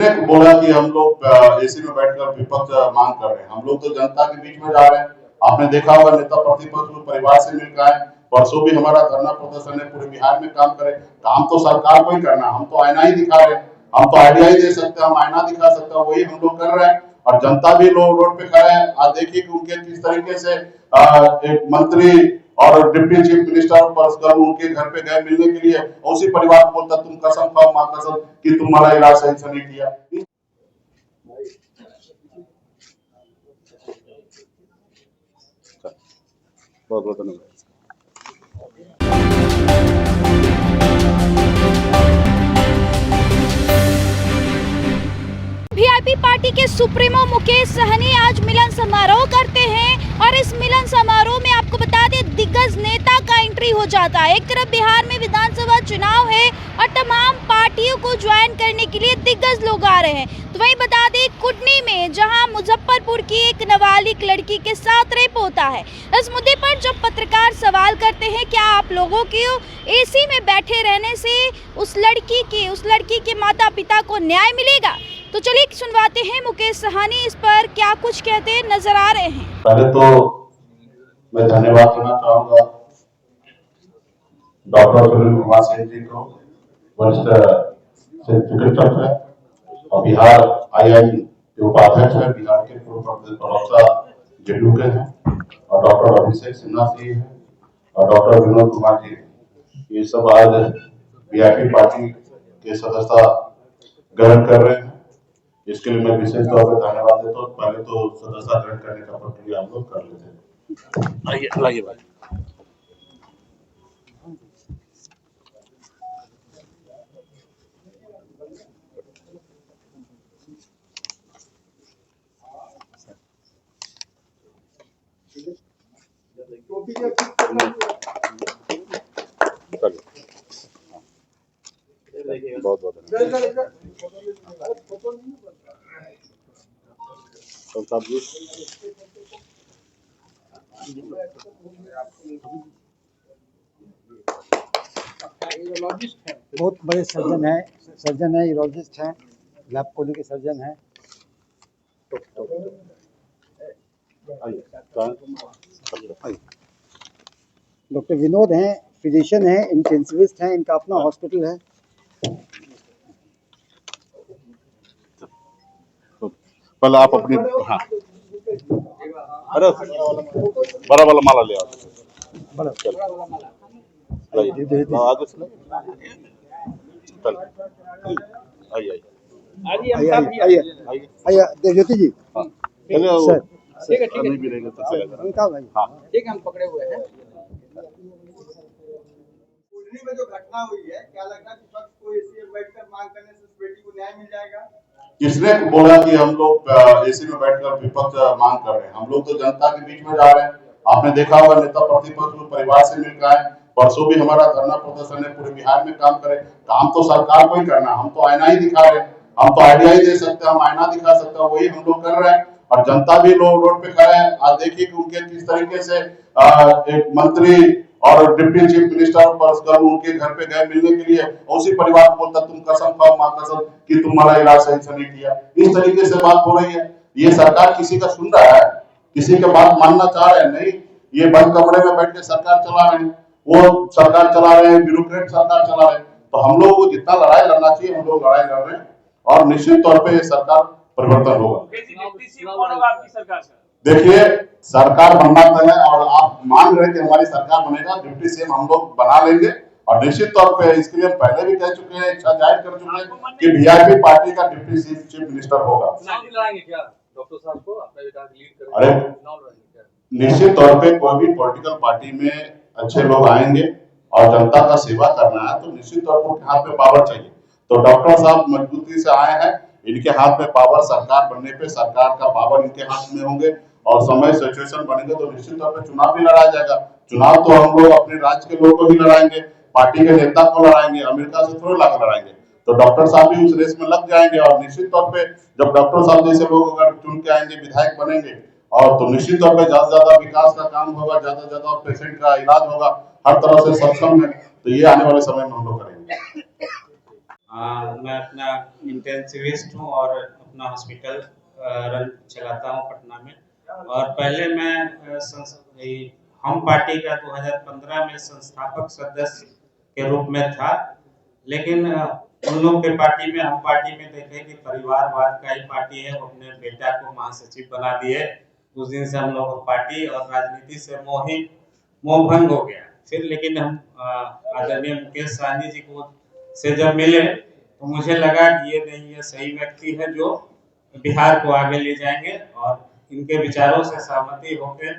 बोला कि हम लोग एसी में बैठकर विपक्ष मांग कर रहे हैं। हम लोग तो जनता के बीच में जा रहे हैं। आपने देखा होगा नेता प्रतिपक्ष परिवार से मिलकर आए। परसों भी हमारा धरना प्रदर्शन है, पूरे बिहार में काम करे। काम तो सरकार को ही करना, हम तो आईना ही दिखा रहे हैं। हम तो आइडिया ही दे सकते हैं, हम आईना दिखा सकते हैं, वही हम लोग कर रहे हैं। और जनता भी लोग रोड पे खड़े हैं। आज देखिए कि उनके किस तरीके से एक मंत्री और डिप्टी चीफ मिनिस्टर पर्सनल उनके घर पे गए मिलने के लिए, उसी परिवार को बोलता तुम कसम खाओ मां कसम कि तुम्हारा इलाज सही से नहीं किया। बहुत बहुत धन्यवाद। वीआईपी पार्टी के सुप्रीमो मुकेश सहनी आज मिलन समारोह करते हैं और इस मिलन समारोह में आपको बता दें दिग्गज नेता का एंट्री हो जाता है। एक तरफ बिहार में विधानसभा चुनाव है और तमाम पार्टियों को ज्वाइन करने के लिए दिग्गज लोग आ रहे हैं। तो वहीं बता दें कुटनी में जहां मुजफ्फरपुर की एक नाबालिग लड़की के साथ रेप होता है, इस मुद्दे पर जब पत्रकार सवाल करते हैं क्या आप लोगों को एसी में बैठे रहने से उस लड़की के माता पिता को न्याय मिलेगा, तो चलिए सुनवाते हैं मुकेश सहनी इस पर क्या कुछ कहते नजर आ रहे हैं। पहले तो मैं धन्यवाद देना चाहूंगा डॉक्टर सुनील कुमार सिंह जी को, वरिष्ठ चिकित्सक है और बिहार आईआईएम के उपाध्यक्ष है, बिहार के पूर्व प्रवक्ता जेडीयू के हैं, और डॉक्टर अभिषेक सिन्हा जी है और डॉक्टर विनोद कुमार जी, ये सब आज वीआईपी पार्टी के सदस्यता ग्रहण कर रहे हैं। इसके लिए मैं विशेष तौर पर धन्यवाद देता हूँ। पहले तो सदस्यता ग्रहण करने का प्रक्रिया हम लोग कर लेते हैं। आइए भाई। बहुत बहुत धन्यवाद। बहुत बड़े सर्जन है, यूरोलॉजिस्ट हैं, लैब कोली के सर्जन हैं। डॉक्टर विनोद हैं, फिजिशियन हैं, इंटेंसिविस्ट हैं, इनका अपना हॉस्पिटल है। पहले आप अपनी हाँ अरे बड़ा वाला माला ले आओ। बड़ा आगे चलो। आइए देवज्योति जी। हाँ सर ठीक है नहीं भी रहेगा तो चलेगा। उनका भाई हाँ ठीक है, हम पकड़े हुए हैं। कुटनी में जो घटना हुई है, क्या लगता है कि पक्ष को एसी में बैठकर मांग करने से उस बेटी को न्याय मिल जाएगा? किसने बोला कि हम लोग एसी में बैठकर विपक्ष मांग कर रहे हैं? हम लोग तो जनता के बीच में जा रहे हैं। आपने देखा होगा नेता प्रतिपक्ष परिवार से मिलकर आए। परसों भी हमारा धरना प्रदर्शन है, पूरे बिहार में काम करे। काम तो सरकार को ही करना, हम तो आईना ही दिखा रहे हैं। हम तो आइडिया ही दे सकते हैं, हम आईना दिखा सकते हैं, वही हम लोग कर रहे हैं। और जनता भी लोग रोड पे खड़े हैं। आज देखिए कि उनके किस तरीके से एक मंत्री और डिप्टी चीफ मिनिस्टर पर्सनल उनके घर पे गए मिलने के लिए, उसी परिवार को बोलता तुम कसम खाओ मां कसम कि तुम्हारा इलाज सही से नहीं किया। इस तरीके से बात हो रही है। ये सरकार किसी का सुन रहा है? किसी के बात मानना चाह रहे हैं? नहीं, ये बंद कमरे में बैठ के सरकार चला रहे हैं, वो सरकार चला रहे हैं, ब्यूरोक्रेट सरकार चला रहे हैं। तो हम लोग को जितना लड़ाई लड़ना चाहिए हम लोग लड़ाई लड़ रहे हैं और निश्चित तौर पर ये सरकार परिवर्तन होगा। देखिए सरकार बनना तय है और आप मान रहे हैं कि हमारी सरकार बनेगा, डिप्टी सीएम हम लोग बना लेंगे और निश्चित तौर पे इसके लिए हम पहले भी कह चुके हैं, इच्छा जाहिर कर चुके हैं कि वीआईपी पार्टी का डिप्टी चीफ मिनिस्टर होगा। डॉक्टर साहब को अपना विधायक लीड करेंगे? अरे निश्चित तौर पे कोई भी पॉलिटिकल पार्टी में अच्छे लोग आएंगे और जनता का सेवा करना है तो निश्चित तौर पर हाथ में पावर चाहिए। तो डॉक्टर साहब मजबूती से आए हैं, इनके हाथ में पावर, सरकार बनने पे सरकार का पावर इनके हाथ में होंगे और समय सिचुएशन बनेगा तो निश्चित तौर पे चुनाव भी लड़ाया जाएगा। चुनाव तो हम लोग अपने राज्य के लोगों को भी लड़ाएंगे, पार्टी के नेता को लड़ाएंगे, अमेरिका से थोड़ी लाकर लड़ाएंगे। तो डॉक्टर साहब भी उस रेस में लग जाएंगे और निश्चित तौर पे जब डॉक्टर साहब जैसे लोग अगर चुन के आएंगे, विधायक बनेंगे और तो निश्चित तौर पे ज्यादा से ज्यादा विकास का काम होगा, ज्यादा से ज्यादा पेशेंट का इलाज होगा, हर तरह से सक्षम है। तो ये आने वाले समय में हम लोग करेंगे। मैं अपना इंटेंसिविस्ट हूँ और अपना हॉस्पिटल रन चलाता हूँ पटना में। और पहले मैं हम पार्टी का 2015 में संस्थापक सदस्य के रूप में था, लेकिन उन लोग के पार्टी में, हम पार्टी में देखे कि परिवारवाद का ही पार्टी है, वो अपने बेटा को महासचिव बना दिए। उस दिन से हम लोग पार्टी और राजनीति से मोह भंग हो गया। फिर लेकिन हम आदरणीय मुकेश सहनी जी को से जब मिले तो मुझे लगा कि ये सही व्यक्ति है जो बिहार को आगे ले जाएंगे, और इनके विचारों से सहमति होकर,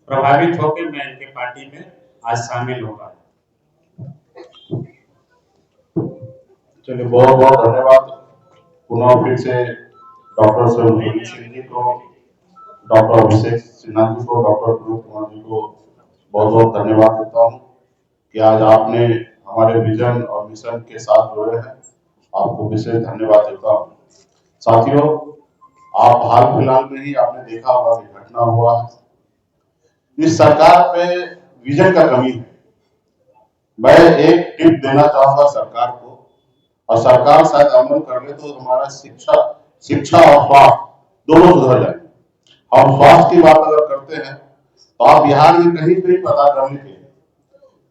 प्रभावित होकर मैं इनके पार्टी में आज शामिल होगा। चलिए, बहुत बहुत धन्यवाद पुनः फिर से डॉक्टर सुनील सिंह जी को, डॉक्टर अभिषेक सिन्हा जी को, डॉक्टर प्रदीप कुमार जी को बहुत बहुत धन्यवाद देता हूँ कि आज आपने हमारे विजन और मिशन के साथ जुड़े हैं। आपको विशेष धन्यवाद देता हूँ। साथियों, आप हाल फिलहाल में ही आपने देखा होगा कि घटना हुआ है। इस सरकार में विजन का कमी है। मैं एक टिप देना चाहूंगा सरकार को, और सरकार शायद अमल कर ले तो हमारा शिक्षा और स्वास्थ्य दोनों सुधर जाए। हम स्वास्थ्य की बात अगर करते हैं तो आप बिहार में कहीं पे पता कर लीजिए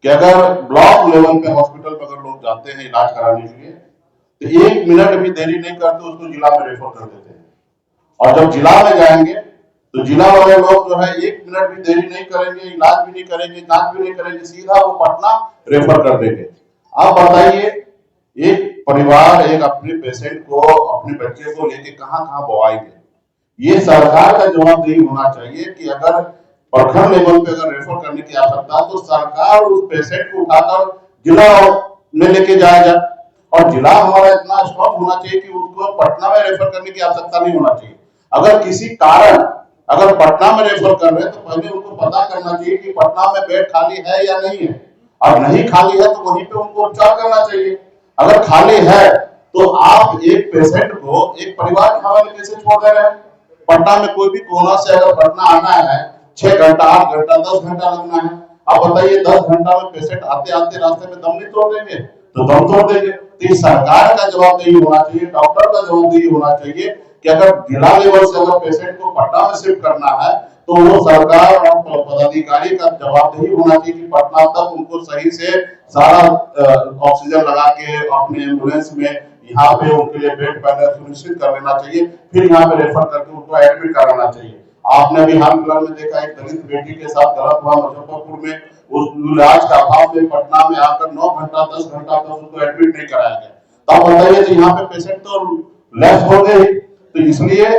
कि अगर ब्लॉक लेवल पे हॉस्पिटल में अगर लोग जाते हैं इलाज कराने के लिए तो 1 मिनट भी देरी नहीं करते, उसको जिला में रेफर कर देते हैं। और जब जिला में जाएंगे तो जिला वाले लोग जो है 1 मिनट भी देरी नहीं करेंगे, इलाज भी नहीं करेंगे, जांच भी नहीं करेंगे, सीधा वो पटना रेफर कर देंगे। आप बताइए, एक परिवार एक अपने पेशेंट को, अपने बच्चे को लेके कहां कहां बवाएंगे? ये सरकार का जवाबदेही होना चाहिए कि अगर प्रखंड लेवल पे अगर रेफर करने की आवश्यकता है तो सरकार उस पेशेंट को उठाकर जिला में लेके जाया जाए। और जिला हमारा इतना स्ट्रॉन्ग होना चाहिए कि उसको पटना में रेफर करने की आवश्यकता नहीं होना चाहिए। अगर किसी कारण अगर पटना में रेफर कर रहे हैं तो पहले उनको पता करना चाहिए कि पटना में बेड खाली है या नहीं है, और नहीं खाली है तो वहीं पे उनको उपचार करना चाहिए। अगर खाली है तो आप एक पेशेंट को एक परिवार के हवाले कैसे छोड़ दे रहे हैं? पटना में कोई भी कोना से अगर पटना आना है 6 घंटा, 8 घंटा, 10 घंटा लगना है। आप बताइए, 10 घंटा में पेशेंट आते आते रास्ते में दम नहीं तोड़ देंगे? तो दम तोड़ देंगे। तो सरकार का जवाबदेही होना चाहिए, डॉक्टर का जवाबदेही होना चाहिए कि अगर जिला लेवल से अगर पेशेंट को पटना में शिफ्ट करना है तो वो सरकार और पदाधिकारी का जवाबदेही होना चाहिए कि पटना तक उनको सही से सारा ऑक्सीजन लगा के अपने एम्बुलेंस में यहाँ पे उनके लिए बेड पहले सुनिश्चित कर लेना चाहिए, फिर यहाँ पे रेफर करके उनको एडमिट कराना चाहिए। आपने भी हाल फिलहाल में देखा एक दलित बेटी के साथ गलत हुआ मुजफ्फरपुर में, उस इलाज का अभाव में पटना में आकर 9 घंटा 10 घंटा तक उसको एडमिट नहीं कराया गया। तो आप बताइए, तो यहाँ पे पेशेंट तो लेस हो गए। तो इसलिए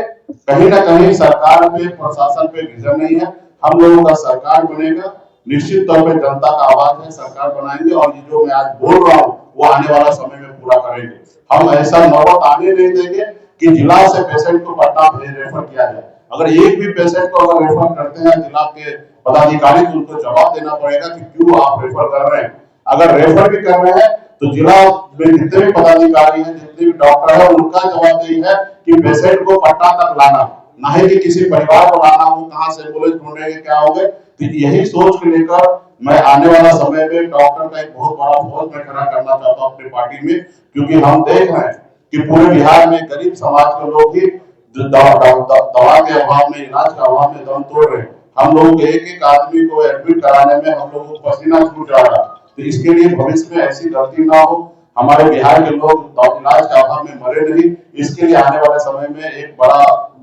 कहीं ना कहीं सरकार पे, प्रशासन पे विजन नहीं है। हम लोगों का सरकार बनेगा, निश्चित तौर पे जनता का आवाज है, सरकार बनाएंगे, और ये जो मैं आज बोल रहा हूँ वो आने वाला समय में पूरा करेंगे। हम ऐसा नौबत आने नहीं देंगे कि जिला से पेशेंट को पटना रेफर किया जाए। अगर एक भी पेशेंट को अगर रेफर करते हैं जिला के पदाधिकारी तो उनको जवाब देना पड़ेगा कि क्यों आप रेफर कर रहे हैं। अगर रेफर भी कर रहे हैं तो जिला में जितने भी पदाधिकारी हैं, जितने भी डॉक्टर हैं, उनका जवाबदेही है कि पेशेंट को पटना तक लाना, ना ही कि किसी परिवार को लाना हो, कहां से एम्बुलेंस ढूंढेंगे, क्या होंगे। तो यही सोच के लेकर मैं आने वाला समय में डॉक्टर का एक बहुत बड़ा फौज में खड़ा करना चाहता हूँ अपनी पार्टी में, क्योंकि हम देख रहे हैं कि पूरे बिहार में गरीब समाज के लोग ही दवा के अभाव में, इलाज के अभाव में दम तोड़ रहे हैं। हम लोग एक एक आदमी को एडमिट कराने में हम लोगों को पसीना छूट रहा है। तो इसके लिए भविष्य में ऐसी गलती ना हो, हमारे बिहार के लोग इलाज के अभाव में मरे नहीं। इसके लिए आने वाले समय में एक बड़ा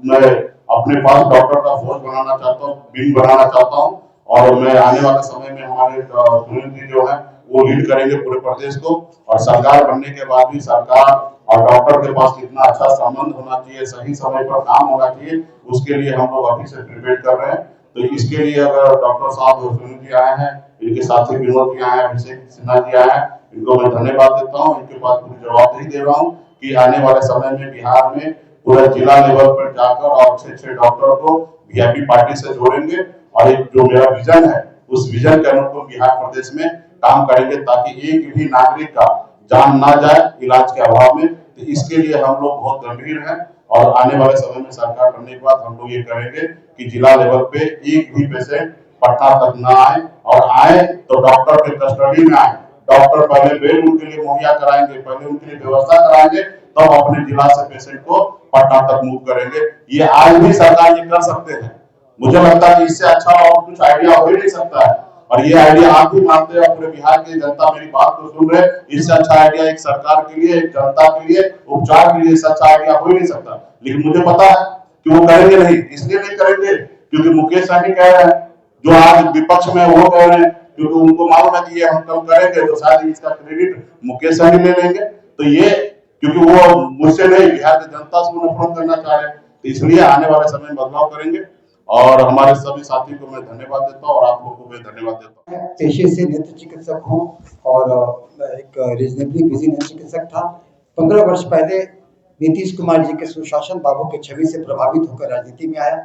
मैं अपने पास डॉक्टर का फौज बनाना चाहता हूँ, विंग बनाना चाहता हूँ, और मैं आने वाले समय में हमारे सुनील जी जो है वो लीड करेंगे पूरे प्रदेश को। और सरकार बनने के बाद भी सरकार और डॉक्टर के पास कितना अच्छा संबंध होना चाहिए, सही समय पर काम होना चाहिए, उसके लिए हम लोग अभी से प्रिपेयर कर रहे हैं। तो इसके लिए अगर डॉक्टर साहब सुनील जी आए हैं, इनके साथी विनोद जी आए हैं, अभिषेक सिन्हा जी आए हैं, इनको मैं धन्यवाद देता हूँ। इनके पास पूरी जवाबदेही दे रहा हूँ कि आने वाले समय में बिहार में पूरा जिला लेवल पर जाकर और अच्छे डॉक्टर को वीआईपी पार्टी से जोड़ेंगे, और एक जो मेरा विजन है उस विजन के अनुरूप बिहार प्रदेश में काम करेंगे, ताकि एक भी नागरिक का जान ना जाए इलाज के अभाव में। तो इसके लिए हम लोग बहुत गंभीर हैं, और आने वाले समय में सरकार बनने के बाद हम लोग ये करेंगे कि जिला लेवल पे एक भी पेशेंट पटना तक ना आए, और आए तो डॉक्टर के कस्टडी में आए, डॉक्टर पहले बेड उनके लिए मुहैया कराएंगे, पहले उनके लिए व्यवस्था कराएंगे, तब तो अपने जिला से पेशेंट को पटना तक मूव करेंगे। ये आज भी सरकार ये कर सकते हैं। मुझे लगता है कि इससे अच्छा और कुछ आइडिया हो ही नहीं सकता है, और ये आइडिया आप भी मानते हैं, पूरे बिहार की जनता मेरी बात को सुन रहे, इससे अच्छा आइडिया एक सरकार के लिए, एक जनता के लिए, उपचार के लिए इससे अच्छा आइडिया हो ही नहीं सकता। लेकिन मुझे पता है कि वो करेंगे नहीं, इसलिए नहीं करेंगे क्योंकि मुकेश सहनी कह रहे हैं, जो आज विपक्ष में वो कह रहे हैं, क्योंकि उनको मालूम है कि ये हम कल करेंगे तो शायद इसका क्रेडिट मुकेश सहनी ले लेंगे। तो ये क्योंकि वो मुझसे नहीं, बिहार की जनता से नफरत करना चाह रहे हैं, तो इसलिए आने वाले समय में बदलाव करेंगे। और हमारे सभी साथी को मैं धन्यवाद देता हूँ और आप लोगों को भी धन्यवाद देता हूँ। पेशे से नेत्र चिकित्सक हूँ और एक रीजनेबली बिजी नेत्र चिकित्सक था। 15 वर्ष पहले नीतीश कुमार जी के सुशासन बाबू के छवि से प्रभावित होकर राजनीति में आया।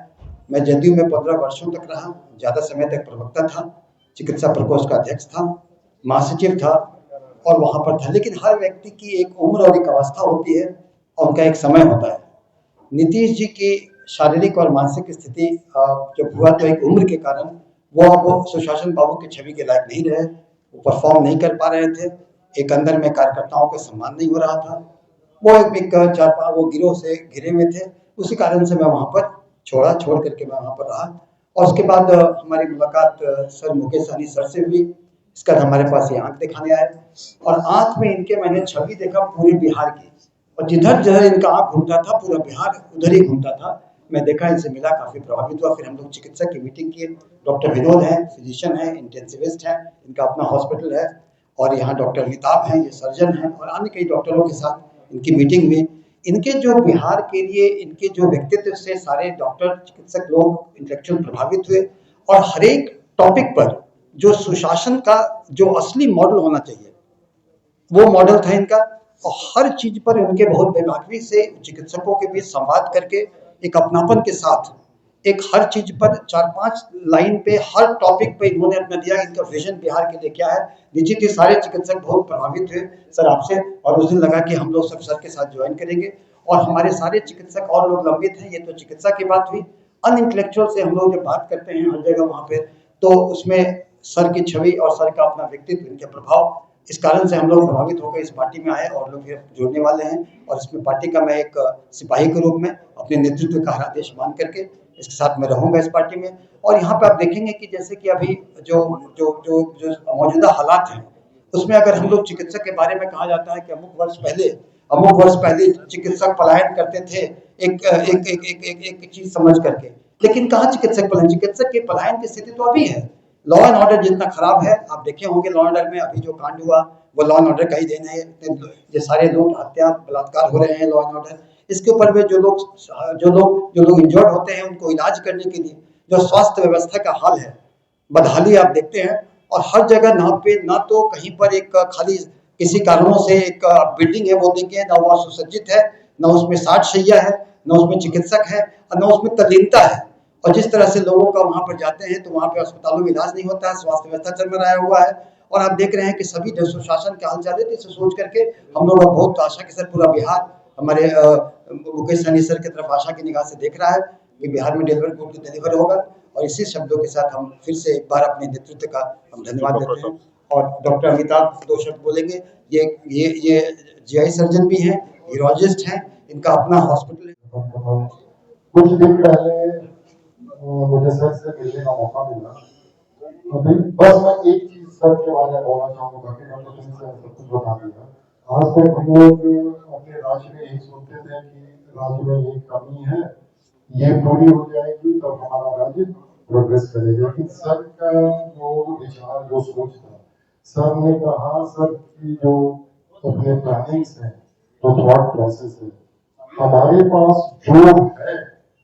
मैं जदयू में 15 वर्षों तक रहा, ज़्यादा समय तक प्रवक्ता था, चिकित्सा प्रकोष्ठ का अध्यक्ष था, महासचिव था और वहाँ पर था। लेकिन हर व्यक्ति की एक उम्र और एक अवस्था होती है और उनका एक समय होता है। नीतीश जी की शारीरिक और मानसिक स्थिति जब हुआ तो एक उम्र के कारण वो अब सुशासन बाबू के छवि के लायक नहीं रहे, वो परफॉर्म नहीं कर पा रहे थे। एक अंदर में कार्यकर्ताओं का सम्मान नहीं हो रहा था, वो एक वो गिरोह से घिरे हुए थे। उसी कारण से मैं वहाँ पर छोड़ करके मैं वहाँ पर रहा। और उसके बाद हमारी मुलाकात सर मुकेश सहनी सर से हुई। इसके बाद हमारे पास ये आँख दिखाने आए और आँख में इनके मैंने छवि देखा पूरे बिहार की, और जिधर इनका आँख घूमता था पूरा बिहार उधर ही घूमता था। मैं देखा, इनसे मिला, काफ़ी प्रभावित हुआ। फिर हम लोग चिकित्सक की मीटिंग की। डॉक्टर विनोद हैं, फिजिशियन हैं, इंटेंसिविस्ट हैं, इनका अपना हॉस्पिटल है। और यहाँ डॉक्टर अमिताभ हैं, ये सर्जन हैं, और अन्य कई डॉक्टरों के साथ इनकी मीटिंग हुई। इनके जो बिहार के लिए इनके जो व्यक्तित्व से सारे डॉक्टर चिकित्सक लोग इंटेलेक्चुअल प्रभावित हुए। और हर एक टॉपिक पर जो सुशासन का जो असली मॉडल होना चाहिए वो मॉडल था इनका। और हर चीज पर उनके बहुत बेबाकी से चिकित्सकों के बीच संवाद करके एक अपनापन के साथ एक हर चीज पर 4-5 लाइन पे हर टॉपिक पे इन्होंने अपना दिया। इनका विजन बिहार के लिए क्या है। निश्चित ही सारे चिकित्सक बहुत प्रभावित हुए सर आपसे, और उस दिन लगा कि हम लोग सब सर के साथ ज्वाइन करेंगे। और हमारे सारे चिकित्सक और लोग लंबित हैं। ये तो चिकित्सा की बात हुई। अनइंटेलेक्चुअल से हम लोग जब बात करते हैं हर जगह वहाँ पे, तो उसमें सर की छवि और सर का अपना व्यक्तित्व, इनके प्रभाव, इस कारण से हम लोग प्रभावित होकर इस पार्टी में आए और लोग फिर जुड़ने वाले हैं। और इसमें पार्टी का मैं एक सिपाही के रूप में अपने नेतृत्व का हर आदेश मान करके इसके साथ मैं रहूँगा इस पार्टी में। और यहाँ पे आप देखेंगे कि जैसे कि अभी जो मौजूदा हालात हैं उसमें अगर हम लोग चिकित्सक के बारे में कहा जाता है कि अमुक वर्ष पहले चिकित्सक पलायन करते थे एक चीज समझ करके, लेकिन कहाँ चिकित्सक के पलायन की स्थिति तो अभी है। लॉ एंड ऑर्डर जितना खराब है, आप देखे होंगे लॉ एंड ऑर्डर में अभी जो कांड हुआ वो लॉ एंड ऑर्डर का ही देना है। ये सारे लोग हत्या बलात्कार हो रहे हैं, लॉ एंड ऑर्डर, इसके ऊपर में जो लोग इंजर्ड होते हैं उनको इलाज करने के लिए जो स्वास्थ्य व्यवस्था का हाल है, बदहाली आप देखते हैं। और हर जगह ना तो कहीं पर एक खाली किसी कारणों से एक बिल्डिंग है वो देखिए, ना वो सुसज्जित है, ना उसमें 60 शैय्या है, ना उसमें चिकित्सक है, और ना उसमें तल्लीनता है। और जिस तरह से लोगों का वहाँ पर जाते हैं तो वहाँ पे अस्पतालों में इलाज नहीं होता है, स्वास्थ्य व्यवस्था चरमराया हुआ है। और आप देख रहे हैं कि सभी जो सुशासन के हालचाल है, इसे सोच करके हम लोग बहुत आशा के साथ पूरा बिहार हमारे मुकेश सहनी सर की तरफ आशा की निगाह से देख रहा है कि बिहार में डिलीवर होगा। और इसी शब्दों के साथ हम फिर से एक बार अपने नेतृत्व का हम धन्यवाद देते हैं। और डॉक्टर अमिताभ 2 शब्द बोलेंगे। ये GI सर्जन भी हैं, यूरोलॉजिस्ट हैं, इनका अपना हॉस्पिटल है। कुछ दिन पहले मुझे सर से मिलने का मौका मिला। अभी बस मैं एक चीज सर के बारे में बोलना चाहूँगा कि डॉक्टर सिंह सर सब कुछ बता दिया। आज तक हम लोग अपने राज्य में यही सोचते थे कि राज्य में ये कमी है, ये पूरी हो जाएगी तो हमारा राज्य प्रोग्रेस करेगा। लेकिन सर का जो विचार, जो सोच था, सर ने कहा सर की जो अपने प्लानिंग्स हैं, जो थॉट प्रोसेस है, हमारे पास जो है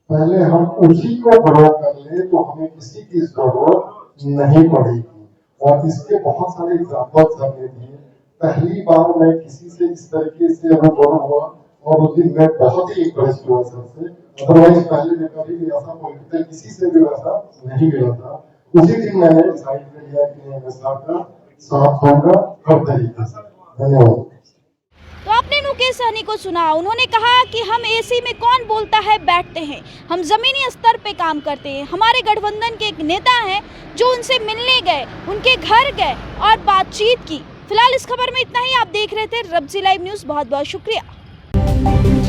पहले हम उसी को ग्रो कर ले तो हमें किसी की जरूरत नहीं पड़ेगी। और इसके बहुत सारे एग्जाम्पल सर ने दिए। पहली बार मैं किसी से इस तरीके से रूबरू हुआ और उस दिन मैं बहुत ही इम्प्रेस हुआ सर से। अदरवाइज पहले मैं कभी भी ऐसा कोई किसी से भी वैसा नहीं मिला था। उसी दिन मैंने डिसाइड कर लिया कि मैं सर का साथ दूंगा हर तरीके से। धन्यवाद। तो आपने मुकेश सहनी को सुना। उन्होंने कहा कि हम एसी में कौन बोलता है बैठते हैं, हम जमीनी स्तर पे काम करते हैं। हमारे गठबंधन के एक नेता हैं जो उनसे मिलने गए, उनके घर गए और बातचीत की, फिलहाल इस खबर में इतना ही। आप देख रहे थे रब्जी लाइव न्यूज़। बहुत बहुत शुक्रिया।